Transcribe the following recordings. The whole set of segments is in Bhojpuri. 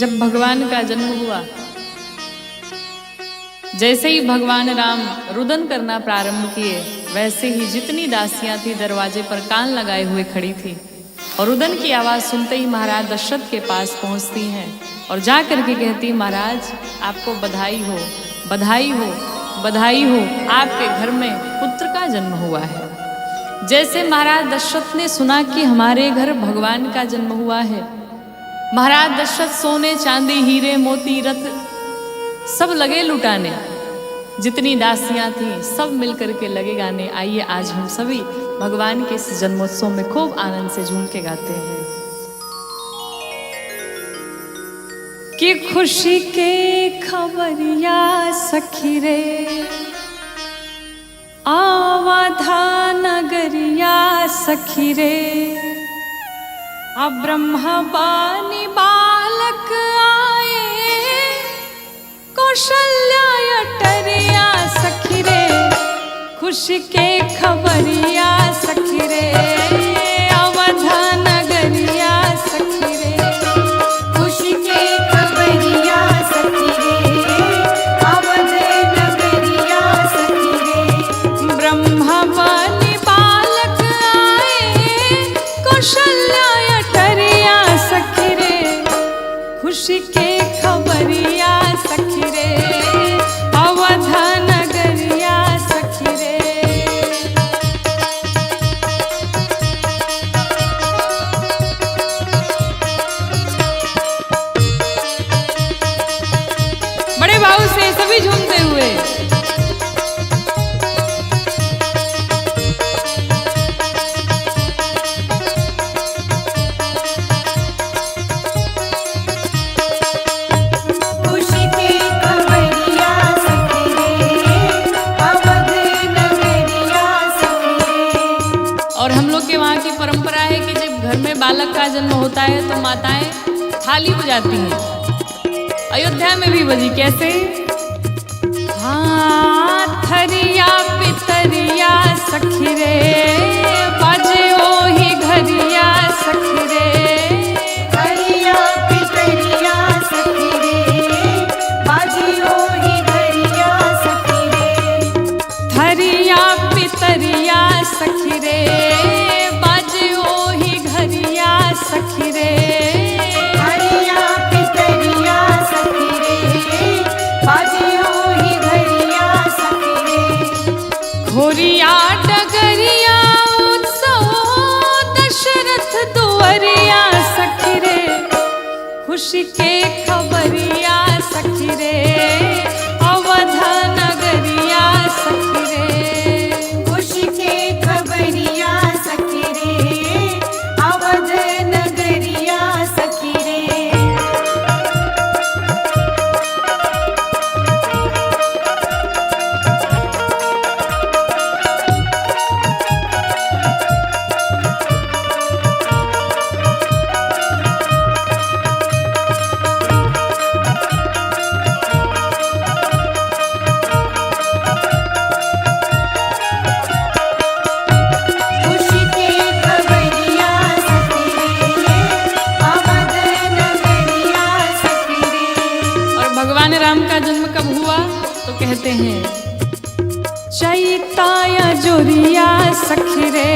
जब भगवान का जन्म हुआ, जैसे ही भगवान राम रुदन करना प्रारंभ किए, वैसे ही जितनी दासियां थी दरवाजे पर कान लगाए हुए खड़ी थी और रुदन की आवाज सुनते ही महाराज दशरथ के पास पहुंचती हैं और जा करके कहती, महाराज आपको बधाई हो, बधाई हो, बधाई हो, आपके घर में पुत्र का जन्म हुआ है। जैसे महाराज दशरथ ने सुना कि हमारे घर भगवान का जन्म हुआ है, महाराज दशरथ सोने चांदी हीरे मोती रत्न सब लगे लुटाने, जितनी दासियां थीं सब मिलकर के लगे गाने। आइए आज हम सभी भगवान के इस जन्मोत्सव में खूब आनंद से झूम के गाते हैं कि खुशी के खबरिया सखी रे आवाधा नगरिया सखी रे, अब ब्रह्मा बानी बालक आए कौशल्या अटरिया सखी रे, खुशी के खबरिया सखी रे अवधा नगरिया सखी रे, खुशी के खबरिया सखी रे अवध नगरिया सखी रे, ब्रह्मा बानी बालक आए कौशल्या अटरिया सखी रे, खुशी के खबरिया सखी रे अवधा नगरिया सखी रे। बड़े भाव से सभी झूमते हुए खुशी के खबरिया सखी रे अवध नगरिया सखी रे। और हम लोग के वहाँ की परंपरा है कि जब घर में बालक का जन्म होता है तो माताएं थाली बजाती हैं। अयोध्या में भी बजी, कैसे? हाँ, थरिया पितरिया सखी रे बाजे ओही घरिया सखी रे, हरिया पितरिया सखी रे बाजियो ही घरिया सखी रे, थरिया पितरिया सखी रे बाजे ओही घरिया सखी रे, हरिया पितरिया सखी रे बाजियो ही घरिया सखी रे, घोरिया डगरिया उत्सव दशरथ दुवरिया सखी रे, खुशी के खबरिया सखी रे अवधा नगरिया सखी रे, खुशी के खबरिया सखी रे अवध नगरिया सखी रे। खुशी के खबरिया सखी रे अवध नगरिया सखी रे। और भगवान राम का जन्म कब हुआ तो कहते हैं, चैताया जोरिया सखी रे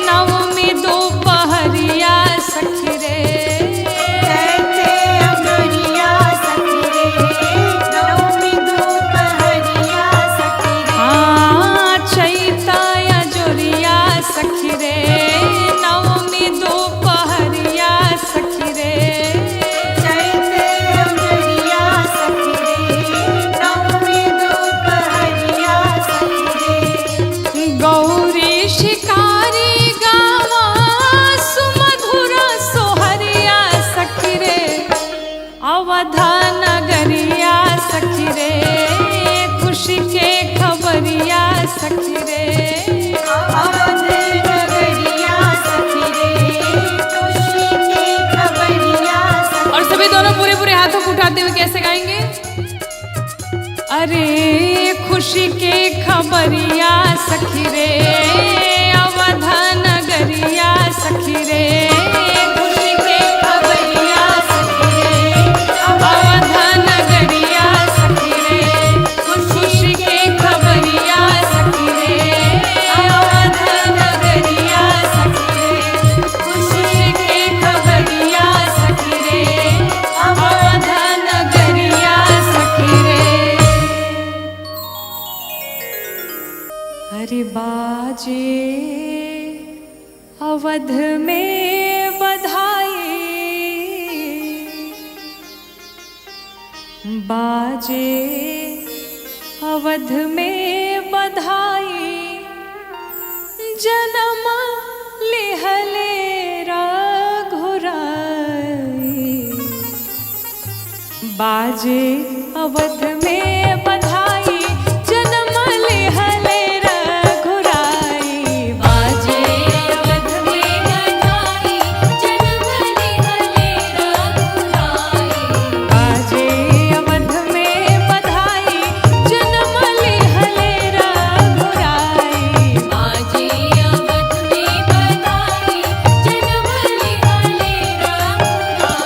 नवमी दोपहरिया सखी रे, चैते अगरिया सखी रे नवमी दोपहरिया सखी रे, हाँ चैताया जोरिया सखी रे नवमी दोपहरिया सखी रे, चैते अगरिया सखी रे नवमी दोपहरिया सखी रे, गौरी शिकारी गावा सुमधुरा सोहरिया सखी रे अवधा नगरिया सखी रे, खुशी के खबरिया सखी रे, अवध नगरिया सखी रे खुशी के खबरिया सखी रे। और सभी दोनों पूरे पूरे हाथों को उठाते हुए कैसे गाएंगे? अरे खुशी के खबरिया सखी रे अवधा नगरिया सखी रे, खुशी के खबरिया सखी रे बाजे अवध में बधाई, बाजे अवध में बधाई, जन्म लिहले रघुराई। बाजे अवध में बधाई, जन्म लिहले रघुराई। बाजे अवध में बधाई, जन्म लिहले रघुराई। बाजे अवध में बधाई, जन्म लिहले रघुराई। बाजे अवध में बधाई, जन्म लिहले रघुराई।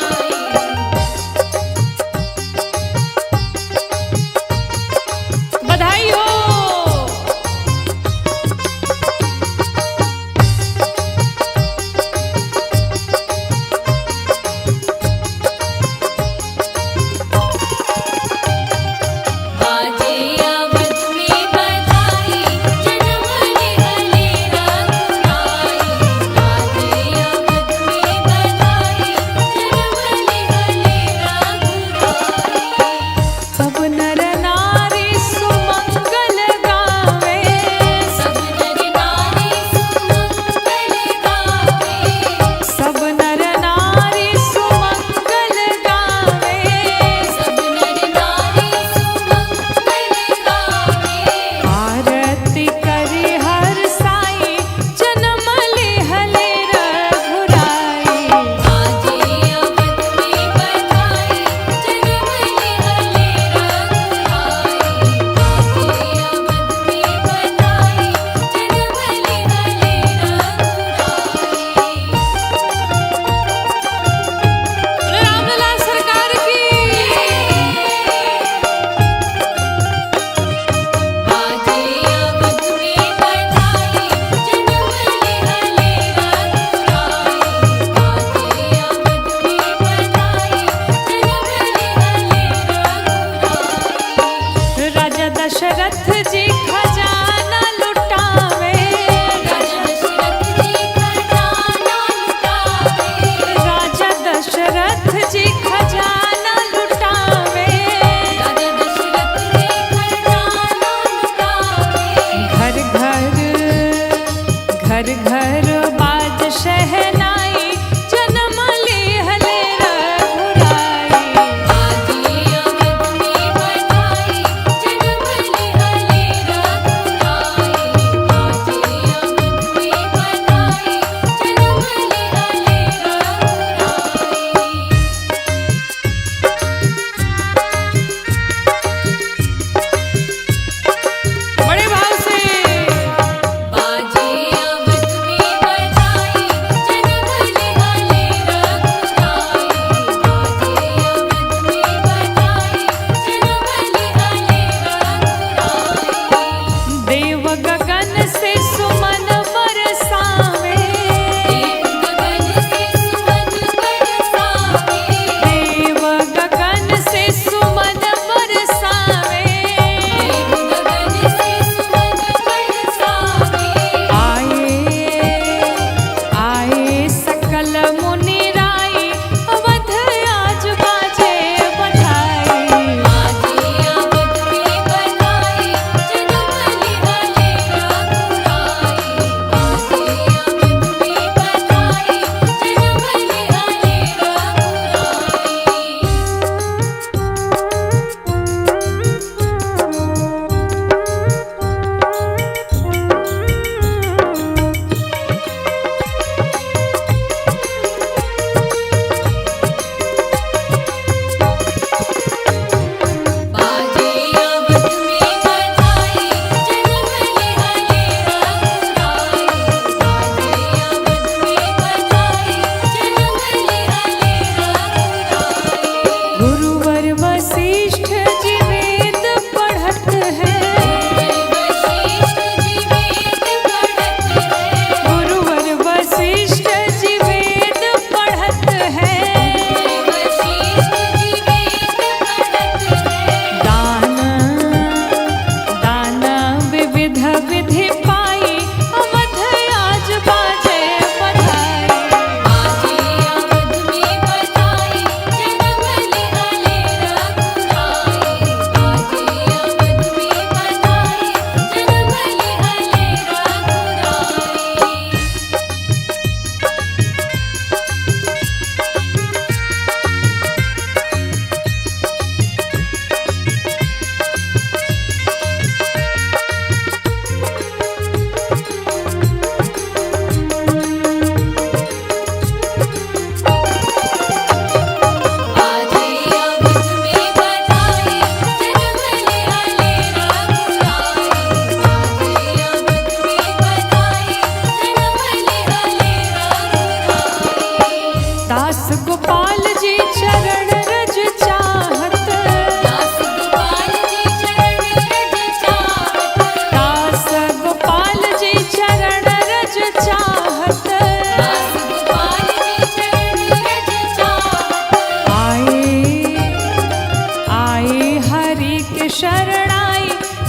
शरणाई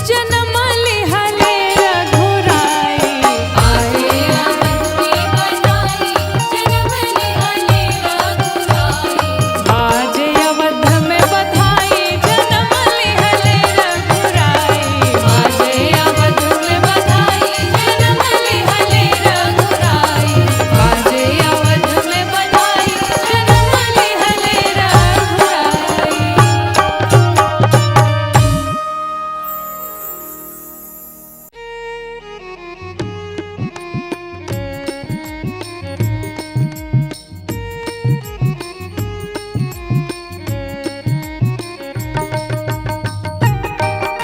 जन्म लिहले रघुराई। आए अवध में बधाई जन्म लिहले रघुराई। आजे अवध में बधाई जन्म लिहले रघुराई। आजे अवध में बधाई जन्म लिहले रघुराई। आजे अवध में बधाई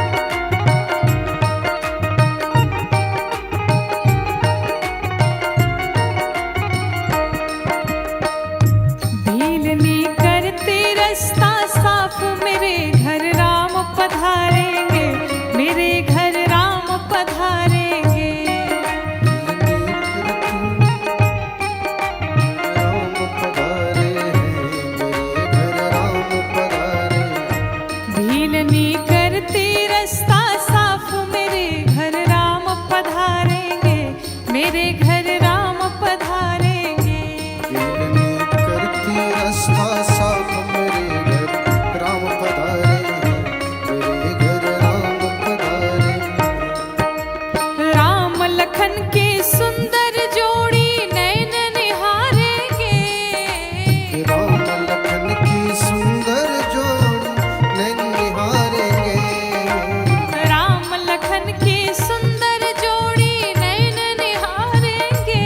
जन्म लिहले भीलनी करते रास्ता साफ मेरे घर राम पधारेंगे, मेरे घर राम पधारेंगे। भीलनी करते रास्ता साफ मेरे घर राम पधारेंगे, मेरे घर राम पधारेंगे। राम लखन के सुंदर जोड़ी नैन निहारेंगे। राम लखन की सुंदर जोड़ी नैन निहारेंगे।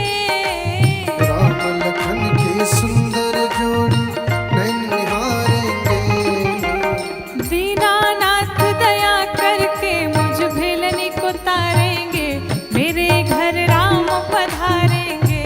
दीनानाथ दया करके मुझ भिलनी को तारेंगे, मेरे घर राम पधारेंगे।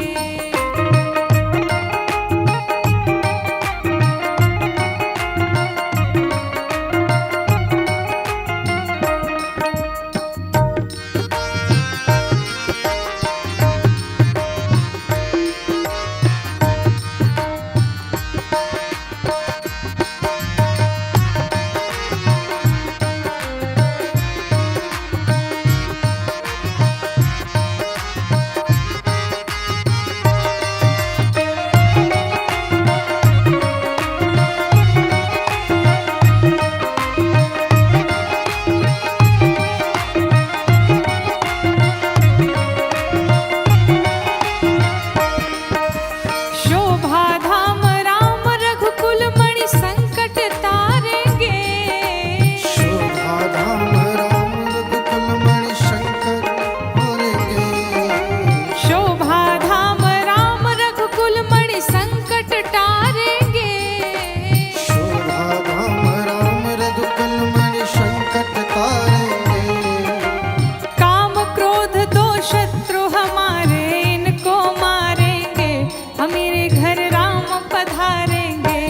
शोभा धाम राम रघुकुल मणि संकट तारेंगे। शोभा धाम राम रघुकुल मणि संकट टारेंगे। काम क्रोध दो शत्रु हमारे इनको मारेंगे, हम मेरे घर राम पधारेंगे।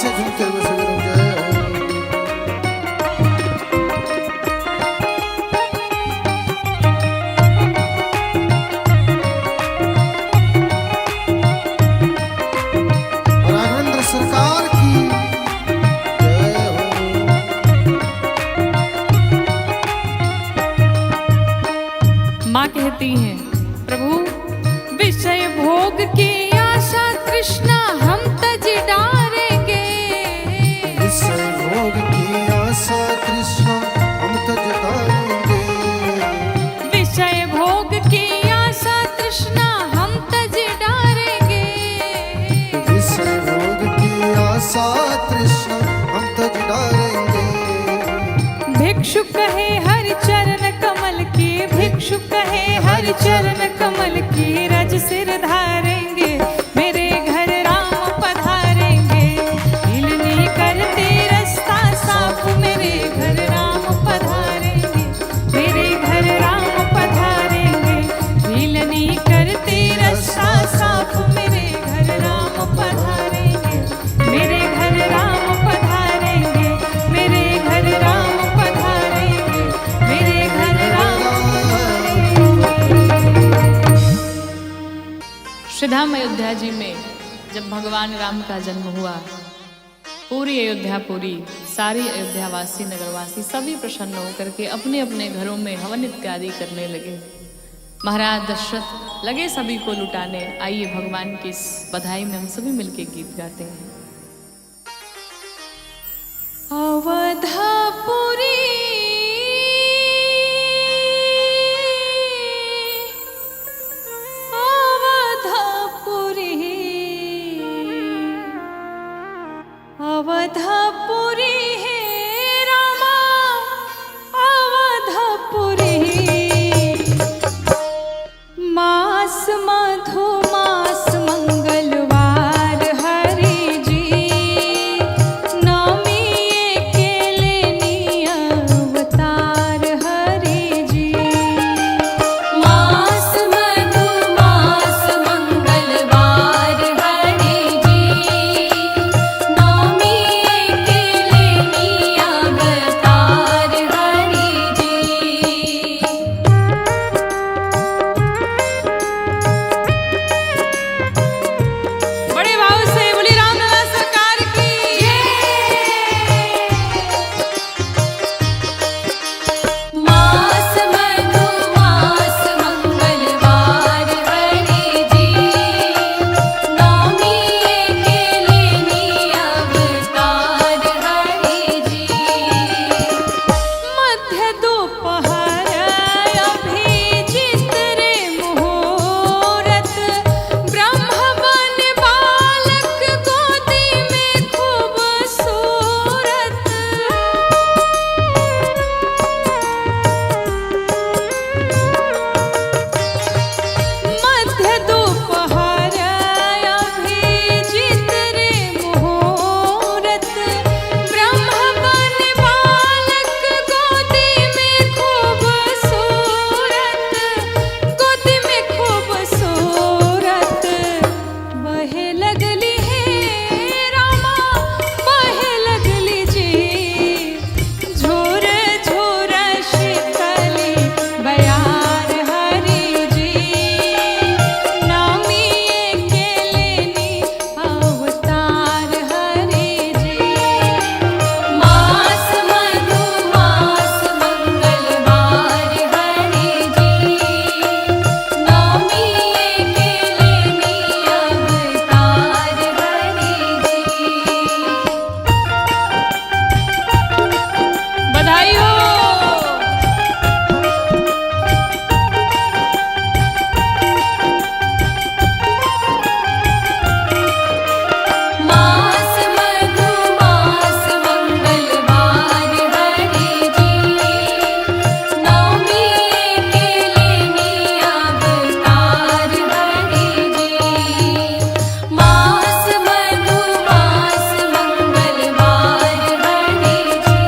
से झूमते हुए सभी लोग जय हो। और राघवेंद्र सरकार की जय हो। माँ कहती हैं, प्रभु विषय भोग की आशा तृष्णा हम तज डारेंगे। विषय भोग की आशा तृष्णा हम तज डारेंगे। विषय भोग की आशा तृष्णा हम तज डारेंगे। विषय भोग की आशा तृष्णा हम तज डारेंगे। भिक्षु कहे हर चरण कमल की, भिक्षु कहे हर चरण कमल की रज सिर धारेंगे। मेरे घर राम पधारेंगे, हिलनी करते रास्ता साफ। मेरे घर राम पधारेंगे, मेरे घर राम पधारेंगे, हिलनी करते रास्ता साफ। मेरे घर राम पधारेंगे, मेरे घर राम पधारेंगे, मेरे घर राम पधारेंगे, मेरे घर राम श्रीधाम अयोध्या जी में जब भगवान राम का जन्म हुआ, पूरी अयोध्यापुरी, सारी अयोध्यावासी, नगरवासी सभी प्रसन्न होकर के अपने अपने घरों में हवन इत्यादि करने लगे। महाराज दशरथ लगे सभी को लुटाने। आइए भगवान की इस बधाई में हम सभी मिलके गीत गाते हैं। अवधापुरी अवधापुरी है रामा, अवधापुरी मास मधु मास मंगलवार हरि जी। नवमी अकेले नी अवतार हरि जी। मास मधु मास मंगलवार हरि जी। नवमी अकेले नी अवतार हरि जी। बड़े भाव से बोली रामलला सरकार की मास मधु मास मंगलवार हरि जी। नवमी अकेले नी अवतार हरि जी। मध्य दोपहर अभिजित रे मुहूर्त। ब्रह्म बन बालक गोदी में खूबसूरत। मध्य दोपहर अभिजित रे मुहूर्त। ब्रह्म बन बालक गोदी में खूबसूरत। गोदी में खूबसूरत। बहे लगली है रामा, बहे लगली जी। झोर झोर शीतली बयार हरि जी। नवमी अकेले नी अवतार हरि जी। मास मधु मास मंगलवार हरि जी। नवमी अकेले नी अवतार हरि जी। बधाई हो। मास मधु मास मंगलवार हरि जी। नवमी अकेले नी अवतार हरि जी। मास मधु मास मंगलवार हरि जी।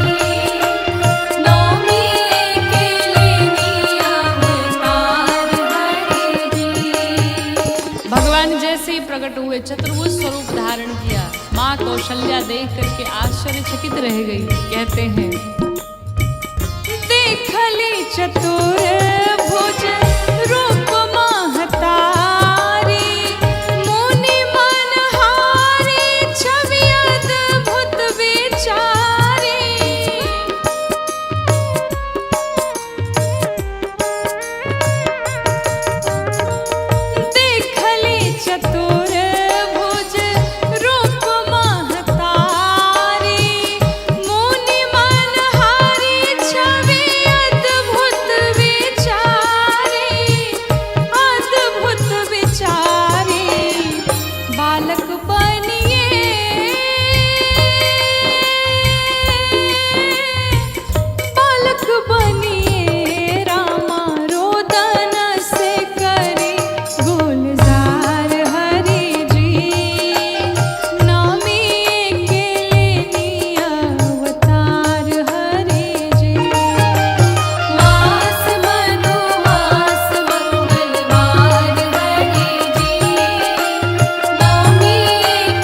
नवमी अकेले नी अवतार हरि जी। भगवान जैसे ही प्रकट हुए, चतुर्भुज स्वरूप धारण किया, माँ माँ कौशल्या देख करके आश्चर्यचकित रह गई। कहते हैं, देखली चतुर भुज रूप महतारी, मुनि मनहारी छवि अद्भुत विचारी। देखली चतुर भुज रूप महतारी, मुनि मनहारी छवि अद्भुत विचारी, अद्भुत विचारी। बालक बनिए, बालक बनिए रामा, रोदन से करी गुलजार हरि जी। नवमी के लेनी अवतार हरि जी। मास मधुमास मंगलवार हरि जी, नवमी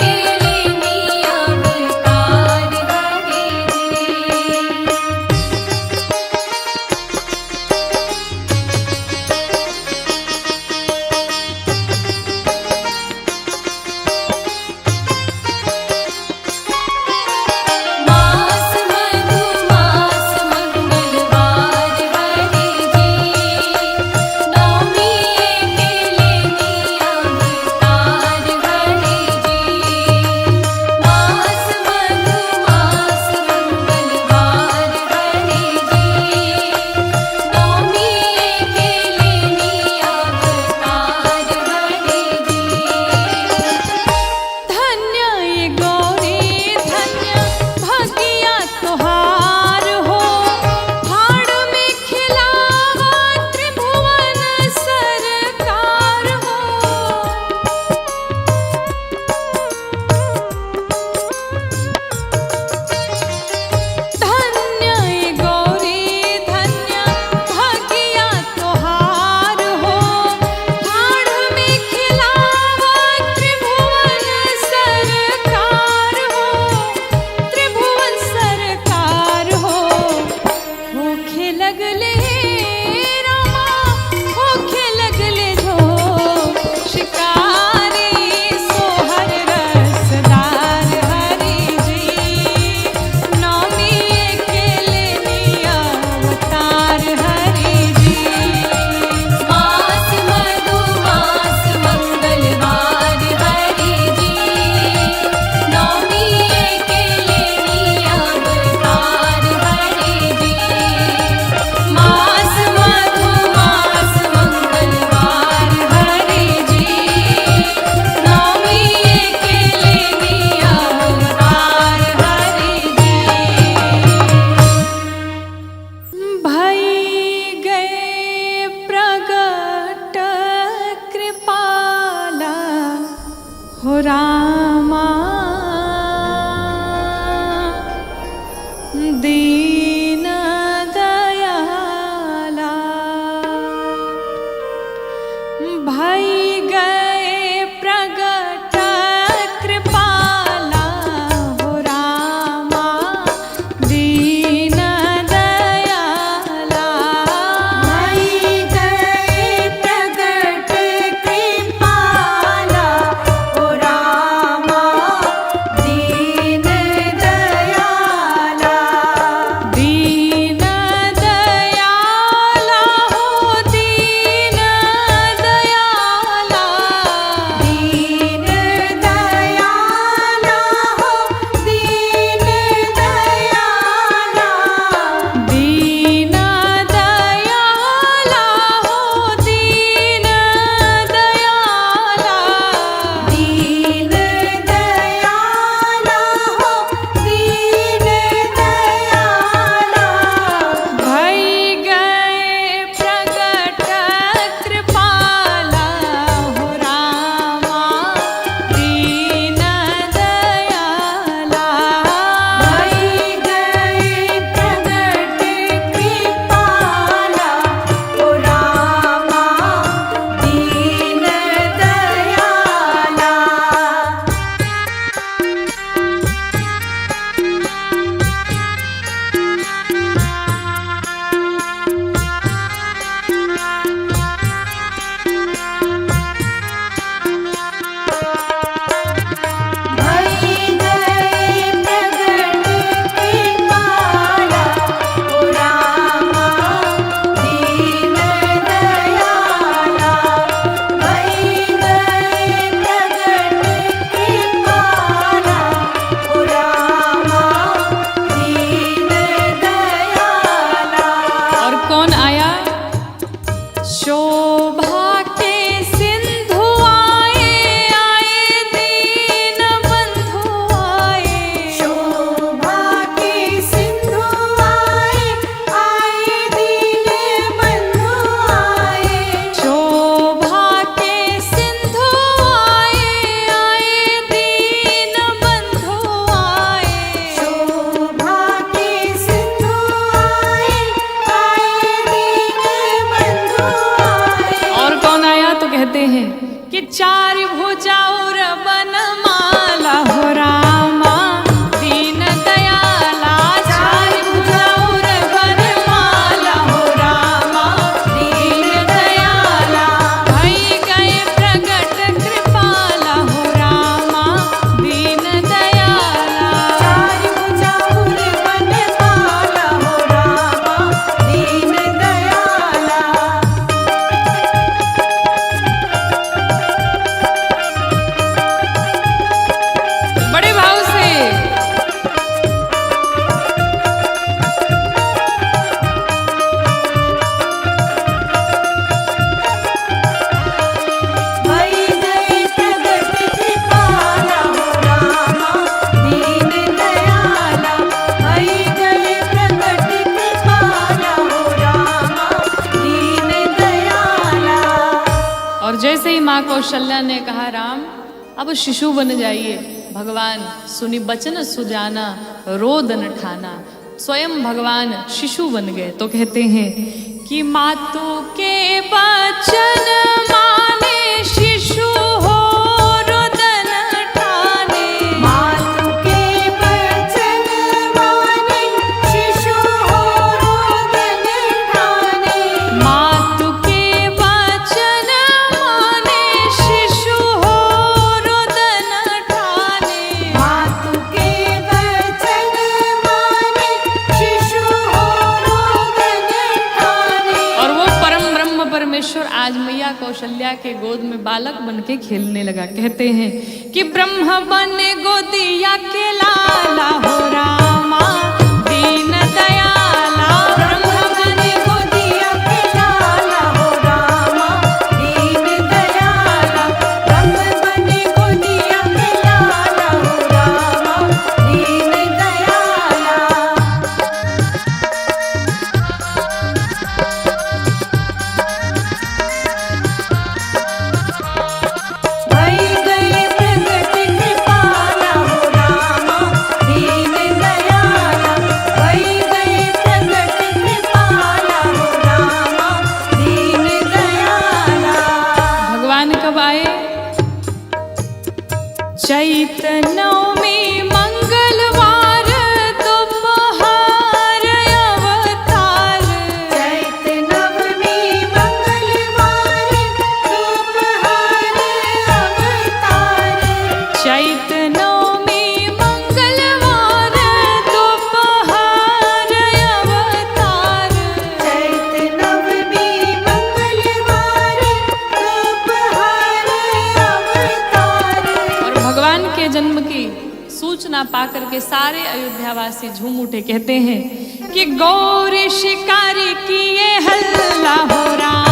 के लेनी अवतार हरि जी। मास मधुमास मंगलवार हरि जी, नवमी के लेनी अवतार हरि जी। मास मधुमास मंगलवार हरि जी, नवमी के लेनी अवतार हरि जी। धन्य ये गौरी धन्य भगिया तोहार हो, हाड़ में खिलावा त्रिभुवन सरकार हो। धन्य ये गौरी धन्य भगिया तोहार हो, हाड़ में खिलावा त्रिभुवन सरकार हो, त्रिभुवन सरकार हो। होखे लगले रामा, होखे लगले जो शिकारी, सोहर रसदार हरि जी। नवमी के लेनी अवतार हरि जी। मास मधुमास मंगलवार हरि जी, नवमी के लेनी अवतार हरि जी। मास मधुमास मंगलवार हरि जी, नवमी के लेनी अवतार हरि जी। भई गए प्रगट कृपाला हो रामा, दीन दयाला। भई गए प्रगट कृपाला हो रामा, दीन दयाला। भई गए प्रगट कृपाला हो रामा, कौशल्या ने कहा, राम अब शिशु बन जाइए। भगवान सुनी बचन सुजाना, रोदन ठाना। स्वयं भगवान शिशु बन गए। तो कहते हैं कि मातु के बचन माने शिशु हो रोदन ठाने। मातु के बचन माने शिशु हो रोदन ठाने। मातु के वचन माने शिशु हो रोदन ठाने। मातु के वचन माने शिशु हो रोदन ठाने। और वो परम ब्रह्म परमेश्वर आज मैया कौशल्या के गोद में बालक बन के खेलने लगा। कहते हैं कि ब्रह्म बन गोदिया के लाला हो रामा दीन दयाला। ब्रह्म बने गोदिया के लाला हो रामा दीन दयाला। ब्रह्म बने गोदिया के लाला हो रामा दीन दयाला। भई गए प्रगट कृपाला हो रामा दीन दयाला। भई गए प्रगट कृपाला हो रामा दीन दयाला। भगवान कब आए? चैत नवमी मंगलवार दोपहर अवतार। चैत नवमी मंगलवार दोपहर अवतार। चैत नवमी मंगलवार दोपहर अवतार। चैत नवमी मंगलवार दोपहर अवतार। और भगवान के जन्म की सूचना पाकर के सारे अयोध्यावासी झूम उठे। कहते हैं कि गौरी शिकारी की ये हल्ला हो रहा।